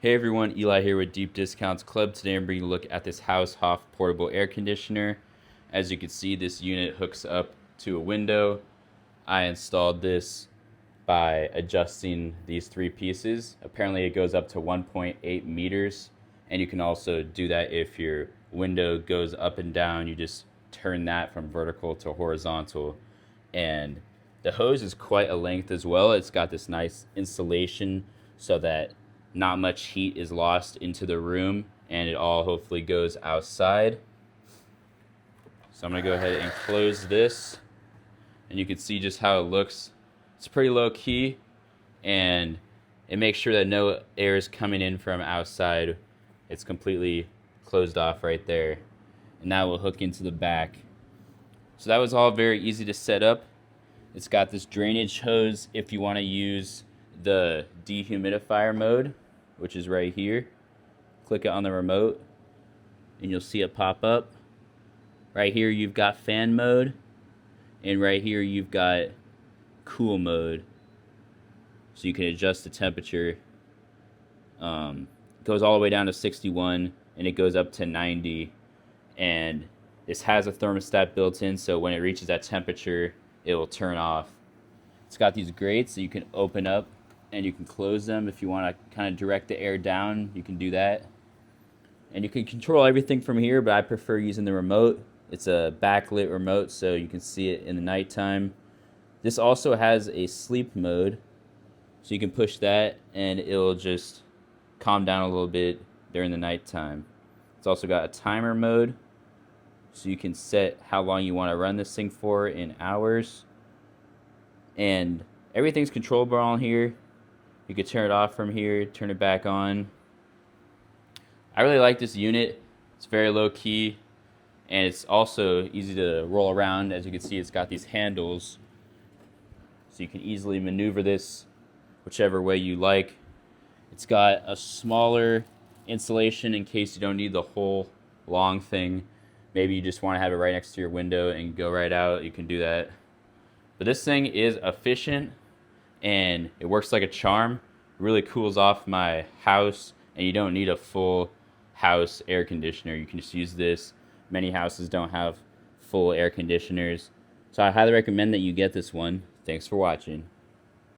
Hey everyone, Eli here with Deep Discounts Club. Today I'm bringing a look at this HAUSHOF portable air conditioner. As you can see, this unit hooks up to a window. I installed this by adjusting these three pieces. Apparently it goes up to 1.8 meters, and you can also do that if your window goes up and down. You just turn that from vertical to horizontal, and the hose is quite a length as well. It's got this nice insulation so that not much heat is lost into the room, and it all hopefully goes outside. So I'm gonna go ahead and close this, and you can see just how it looks. It's pretty low key, and it makes sure that no air is coming in from outside. It's completely closed off right there, and that will hook into the back. So that was all very easy to set up. It's got this drainage hose if you want to use the dehumidifier mode, which is right here. Click it on the remote and you'll see it pop up. Right here you've got fan mode, and right here you've got cool mode, so you can adjust the temperature. It goes all the way down to 61 and it goes up to 90, and this has a thermostat built in, so when it reaches that temperature it will turn off. It's got these grates that you can open up and you can close them. If you want to kind of direct the air down, you can do that. And you can control everything from here, but I prefer using the remote. It's a backlit remote, so you can see it in the nighttime. This also has a sleep mode, so you can push that and it'll just calm down a little bit during the nighttime. It's also got a timer mode, so you can set how long you want to run this thing for in hours. And everything's controllable on here. You can turn it off from here, turn it back on. I really like this unit. It's very low key, and it's also easy to roll around. As you can see, it's got these handles, so you can easily maneuver this whichever way you like. It's got a smaller insulation in case you don't need the whole long thing. Maybe you just want to have it right next to your window and go right out. You can do that. But this thing is efficient, and it works like a charm. It really cools off my house, and you don't need a full house air conditioner. You can just use this. Many houses don't have full air conditioners, so I highly recommend that you get this one. Thanks for watching.